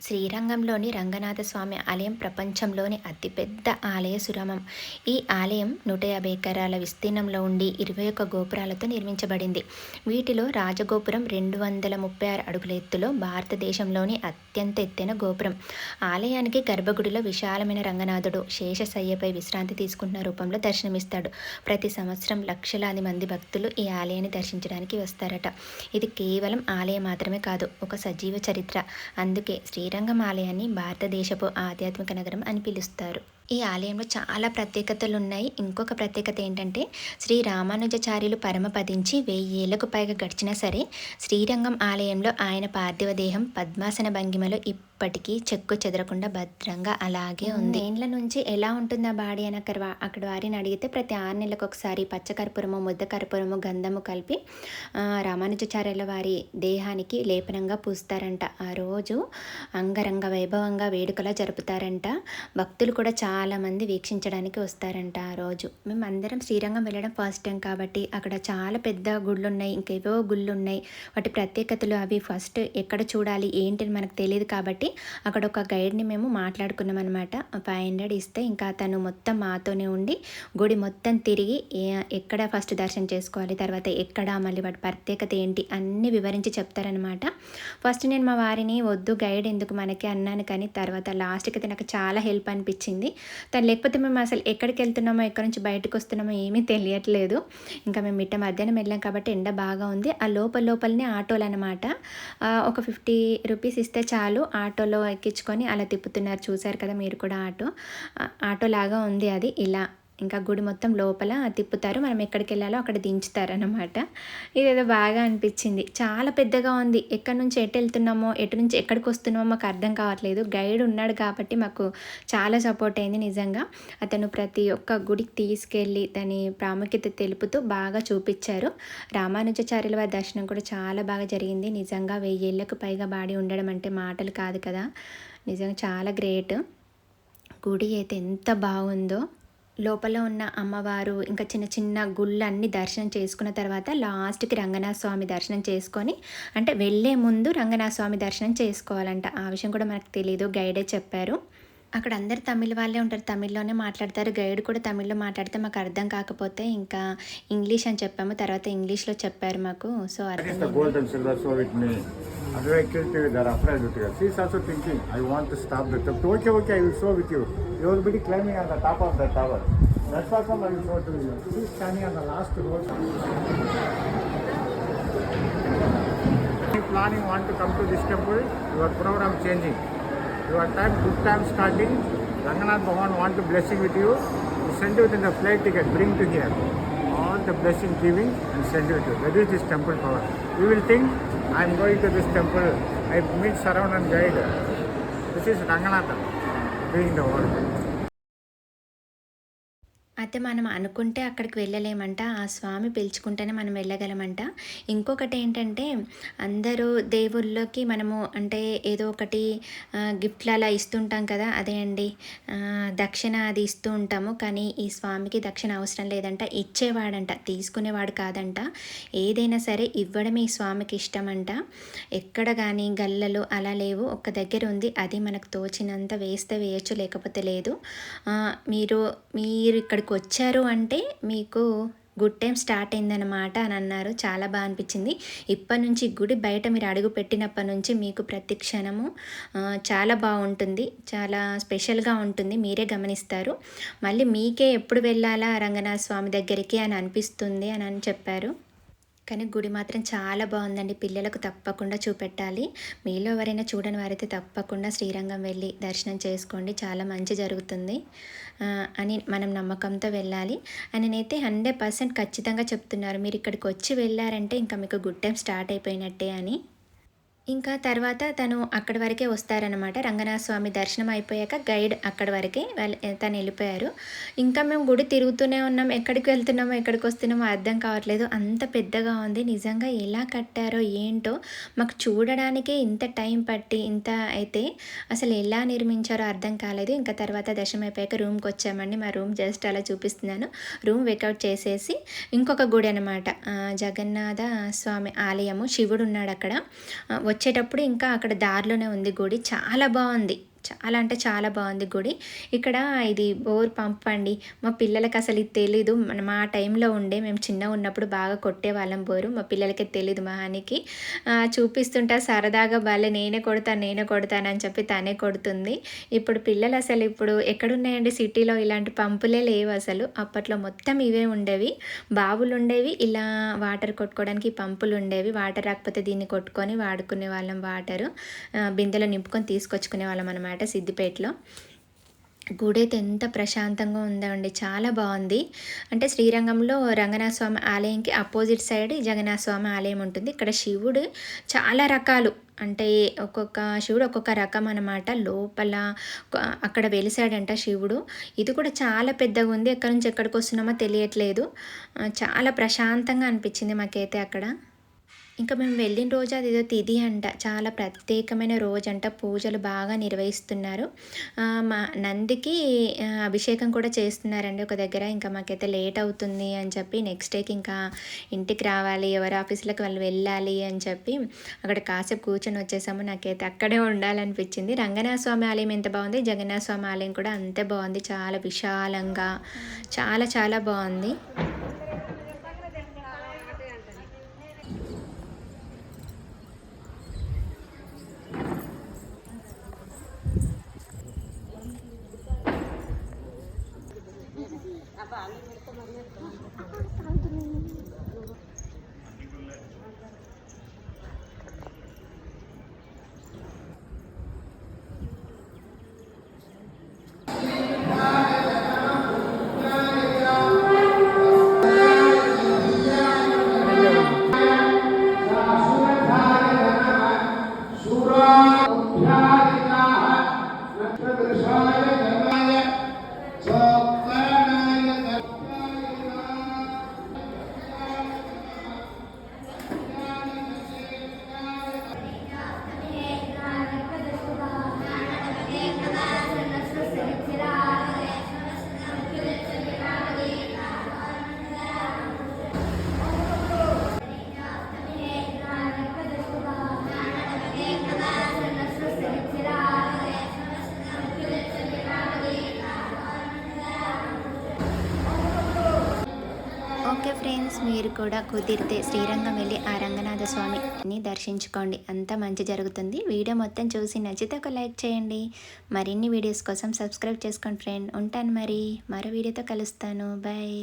శ్రీరంగంలోని రంగనాథ స్వామి ఆలయం ప్రపంచంలోని అతిపెద్ద ఆలయ సురమం. ఈ ఆలయం 150 ఎకరాల విస్తీర్ణంలో ఉండి 21 గోపురాలతో నిర్మించబడింది. వీటిలో రాజగోపురం 236 అడుగుల ఎత్తులో భారతదేశంలోని అత్యంత ఎత్తైన గోపురం. ఆలయానికి గర్భగుడిలో విశాలమైన రంగనాథుడు శేషశయ్యపై విశ్రాంతి తీసుకుంటున్న రూపంలో దర్శనమిస్తాడు. ప్రతి సంవత్సరం లక్షలాది మంది భక్తులు ఈ ఆలయాన్ని దర్శించడానికి వస్తారట. ఇది కేవలం ఆలయం మాత్రమే కాదు, ఒక సజీవ చరిత్ర. అందుకే శ్రీరంగం ఆలయాన్ని భారతదేశపు ఆధ్యాత్మిక నగరం అని పిలుస్తారు. ఈ ఆలయంలో చాలా ప్రత్యేకతలు ఉన్నాయి. ఇంకొక ప్రత్యేకత ఏంటంటే, శ్రీ రామానుజాచార్యులు పరమపదించి 1000 ఏళ్లకు పైగా గడిచినా సరే శ్రీరంగం ఆలయంలో ఆయన పార్థివ దేహం పద్మాసన భంగిమలో ఇప్పటికీ చెక్కు చెదరకుండా భద్రంగా అలాగే ఉంది. ఏండ్ల నుంచి ఎలా ఉంటుంది ఆ బాడీ అని అక్కడ వారిని అడిగితే, ప్రతి 6 నెలలకు ఒకసారి పచ్చకర్పూరము, ముద్ద కర్పూరము, గంధము కలిపి రామానుజాచార్యుల వారి దేహానికి లేపనంగా పూస్తారంట. ఆ రోజు అంగరంగ వైభవంగా వేడుకలా జరుపుతారంట. భక్తులు కూడా చాలామంది వీక్షించడానికి వస్తారంట ఆ రోజు. మేము అందరం శ్రీరంగం వెళ్ళడం ఫస్ట్ టైం కాబట్టి అక్కడ చాలా పెద్ద గుళ్ళు ఉన్నాయి, ఇంకేవో గుళ్ళు ఉన్నాయి. వాటి ప్రత్యేకతలు అవి ఫస్ట్ ఎక్కడ చూడాలి ఏంటి మనకు తెలియదు కాబట్టి అక్కడ ఒక గైడ్ని మేము మాట్లాడుకున్నాం అనమాట. 500 ఇస్తే ఇంకా తను మొత్తం మాతోనే ఉండి గుడి మొత్తం తిరిగి ఎక్కడ ఫస్ట్ దర్శనం చేసుకోవాలి, తర్వాత ఎక్కడ, మళ్ళీ వాటి ప్రత్యేకత ఏంటి అన్నీ వివరించి చెప్తారనమాట. ఫస్ట్ నేను మా వారిని వద్దు గైడ్ ఎందుకు మనకి అన్నాను, కానీ తర్వాత లాస్ట్కి అయితే నాకు చాలా హెల్ప్ అనిపించింది. తను లేకపోతే మేము అసలు ఎక్కడికి వెళ్తున్నామో, ఎక్కడి నుంచి బయటకు వస్తున్నామో ఏమీ తెలియట్లేదు. ఇంకా మేము మిట్ట మధ్యాహ్నం వెళ్ళాం కాబట్టి ఎండ బాగా ఉంది. ఆ లోపలనే ఆటోలు అనమాట. ఒక 50 రూపీస్ ఇస్తే చాలు, ఆటోలో ఎక్కించుకొని అలా తిప్పుతున్నారు. చూసారు కదా మీరు కూడా ఆటో లాగా ఉంది అది. ఇలా ఇంకా గుడి మొత్తం లోపల తిప్పుతారు, మనం ఎక్కడికి వెళ్ళాలో అక్కడ దించుతారనమాట. ఇదేదో బాగా అనిపించింది. చాలా పెద్దగా ఉంది. ఎక్కడి నుంచి ఎటు వెళ్తున్నామో, ఎటు నుంచి ఎక్కడికి వస్తున్నామో మాకు అర్థం కావట్లేదు. గైడ్ ఉన్నాడు కాబట్టి మాకు చాలా సపోర్ట్ అయింది నిజంగా. అతను ప్రతి ఒక్క గుడికి తీసుకెళ్ళి దాని ప్రాముఖ్యత తెలుపుతూ బాగా చూపించారు. రామానుజాచార్యుల వారి దర్శనం కూడా చాలా బాగా జరిగింది. నిజంగా 1000 ఏళ్ళకు పైగా బాడీ ఉండడం అంటే మాటలు కాదు కదా. నిజంగా చాలా గ్రేట్. గుడి అయితే ఎంత బాగుందో. లోపల ఉన్న అమ్మవారు ఇంకా చిన్న చిన్న గుళ్ళన్నీ దర్శనం చేసుకున్న తర్వాత లాస్ట్కి రంగనాథ స్వామి దర్శనం చేసుకొని, అంటే వెళ్ళే ముందు రంగనాథ స్వామి దర్శనం చేసుకోవాలంట. ఆ విషయం కూడా మనకు తెలియదు, గైడే చెప్పారు. అక్కడ అందరు తమిళ వాళ్ళే ఉంటారు, తమిళ్లోనే మాట్లాడతారు. గైడ్ కూడా తమిళ్లో మాట్లాడితే మాకు అర్థం కాకపోతే ఇంకా ఇంగ్లీష్ అని చెప్పాము. తర్వాత ఇంగ్లీష్లో చెప్పారు మాకు. సో అర్థం. Otherwise, kill you, they are afraid with you. She is also thinking, I want to stop the tower. Okay, okay, I will show with you. You will be climbing on the top of the tower. That's why I will show to you. She is standing on the last road. If planning want to come to this temple, your program changing. Your time, good time starting. Ranganath Bhavan want to blessing with you. You send you within the flight ticket, bring to here. All the blessing giving and send you to. That is this temple power. You will think, I am going to this temple. I meet Saravan and guide. This is Ranganatha doing the work. అయితే మనం అనుకుంటే అక్కడికి వెళ్ళలేమంట, ఆ స్వామి పిలుచుకుంటేనే మనం వెళ్ళగలమంట. ఇంకొకటి ఏంటంటే, అందరూ దేవుళ్ళకి మనము అంటే ఏదో ఒకటి గిఫ్ట్లు అలా ఇస్తుంటాం కదా, అదే అండి దక్షిణ అది ఇస్తూ ఉంటాము. కానీ ఈ స్వామికి దక్షిణ అవసరం లేదంట, ఇచ్చేవాడంట, తీసుకునేవాడు కాదంట. ఏదైనా సరే ఇవ్వడమే ఈ స్వామికి ఇష్టమంట. ఎక్కడ కానీ గల్లలు అలా లేవు, ఒక్క దగ్గర ఉంది. అది మనకు తోచినంత వేస్తే వేయచ్చు, లేకపోతే లేదు. మీరు ఇక్కడికి వచ్చారు అంటే మీకు గుడ్ టైం స్టార్ట్ అయిందనమాట అని అన్నారు. చాలా బాగా అనిపించింది. ఇప్పటి నుంచి గుడి బయట మీరు అడుగు పెట్టినప్పటి నుంచి మీకు ప్రతి క్షణము చాలా బాగుంటుంది, చాలా స్పెషల్గా ఉంటుంది, మీరే గమనిస్తారు. మళ్ళీ మీకే ఎప్పుడు వెళ్ళాలా రంగనాథ స్వామి దగ్గరికి అని అనిపిస్తుంది అని చెప్పారు. కానీ గుడి మాత్రం చాలా బాగుందండి. పిల్లలకు తప్పకుండా చూపెట్టాలి. మీలో ఎవరైనా చూడని వారైతే తప్పకుండా శ్రీరంగం వెళ్ళి దర్శనం చేసుకోండి, చాలా మంచి జరుగుతుంది అని మనం నమ్మకంతో వెళ్ళాలి. అని నేనైతే 100% ఖచ్చితంగా చెప్తున్నారు. మీరు ఇక్కడికి వచ్చి వెళ్ళారంటే ఇంకా మీకు గుడ్ టైం స్టార్ట్ అయిపోయినట్టే అని. ఇంకా తర్వాత తను అక్కడి వరకే వస్తారనమాట. రంగనాథ స్వామి దర్శనం అయిపోయాక గైడ్ అక్కడి వరకే తను వెళ్ళిపోయారు. ఇంకా మేము గుడి తిరుగుతూనే ఉన్నాం. ఎక్కడికి వెళ్తున్నామో ఎక్కడికి వస్తున్నామో అర్థం కావట్లేదు, అంత పెద్దగా ఉంది. నిజంగా ఎలా కట్టారో ఏంటో, మాకు చూడడానికే ఇంత టైం పట్టి ఇంత అయితే అసలు ఎలా నిర్మించారో అర్థం కాలేదు. ఇంకా తర్వాత దర్శనం అయిపోయాక రూమ్కి వచ్చామండి. మా రూమ్ జస్ట్ అలా చూపిస్తున్నాను. రూమ్ వేకౌట్ చేసేసి ఇంకొక గుడి అనమాట, జగన్నాథ స్వామి ఆలయము, శివుడు ఉన్నాడు అక్కడ. వచ్చేటప్పుడు ఇంకా అక్కడ దారిలోనే ఉంది గుడి. చాలా బాగుంది. చాలా అంటే చాలా బాగుంది గుడి. ఇక్కడ ఇది బోర్ పంప్ అండి. మా పిల్లలకి అసలు ఇది తెలీదు. మా టైంలో ఉండే మేము చిన్నగా ఉన్నప్పుడు బాగా కొట్టేవాళ్ళం బోరు. మా పిల్లలకి తెలీదు మా హానికి. చూపిస్తుంటా సరదాగా భలే నేనే కొడతానని చెప్పి తనే కొడుతుంది. ఇప్పుడు పిల్లలు అసలు ఇప్పుడు ఎక్కడున్నాయండి సిటీలో ఇలాంటి పంపులే లేవు అసలు. అప్పట్లో మొత్తం ఇవే ఉండేవి. బావులు ఉండేవి. ఇలా వాటర్ కొట్టుకోవడానికి పంపులు ఉండేవి. వాటర్ రాకపోతే దీన్ని కొట్టుకొని వాడుకునే వాళ్ళం వాటరు. బిందెలో నింపుకొని తీసుకొచ్చుకునే వాళ్ళం అనమాట సిద్దిపేటలో. గుడి అయితే ఎంత ప్రశాంతంగా ఉందండి. చాలా బాగుంది. అంటే శ్రీరంగంలో రంగనాథ స్వామి ఆలయంకి అపోజిట్ సైడ్ జగన్నాథ స్వామి ఆలయం ఉంటుంది. ఇక్కడ శివుడు చాలా రకాలు, అంటే ఒక్కొక్క శివుడు ఒక్కొక్క రకం అనమాట. లోపల అక్కడ వెలిసాడంట శివుడు. ఇది కూడా చాలా పెద్దగా ఉంది. ఎక్కడి నుంచి ఎక్కడికి వస్తున్నామో తెలియట్లేదు. చాలా ప్రశాంతంగా అనిపించింది మాకైతే అక్కడ. ఇంకా మేము వెళ్ళిన రోజు అదేదో తిథి అంట, చాలా ప్రత్యేకమైన రోజు అంట. పూజలు బాగా నిర్వహిస్తున్నారు. మా నందికి అభిషేకం కూడా చేస్తున్నారండి ఒక దగ్గర. ఇంకా మాకైతే లేట్ అవుతుంది అని చెప్పి నెక్స్ట్ డేకి ఇంకా ఇంటికి రావాలి, ఎవరి ఆఫీసులకు వాళ్ళు వెళ్ళాలి అని చెప్పి అక్కడ కాసేపు కూర్చొని వచ్చేసాము. నాకైతే అక్కడే ఉండాలనిపించింది. రంగనాథ స్వామి ఆలయం ఎంత బాగుంది, జగన్నాథ స్వామి ఆలయం కూడా అంతే బాగుంది. చాలా విశాలంగా చాలా చాలా బాగుంది. ఓకే ఫ్రెండ్స్, మీరు కూడా కుదిరితే శ్రీరంగం వెళ్ళి ఆ రంగనాథ స్వామిని దర్శించుకోండి. అంతా మంచి జరుగుతుంది. వీడియో మొత్తం చూసి నచ్చితే ఒక లైక్ చేయండి. మరిన్ని వీడియోస్ కోసం సబ్స్క్రైబ్ చేసుకోండి ఫ్రెండ్. ఉంటాను మరి, మరో వీడియోతో కలుస్తాను. బాయ్.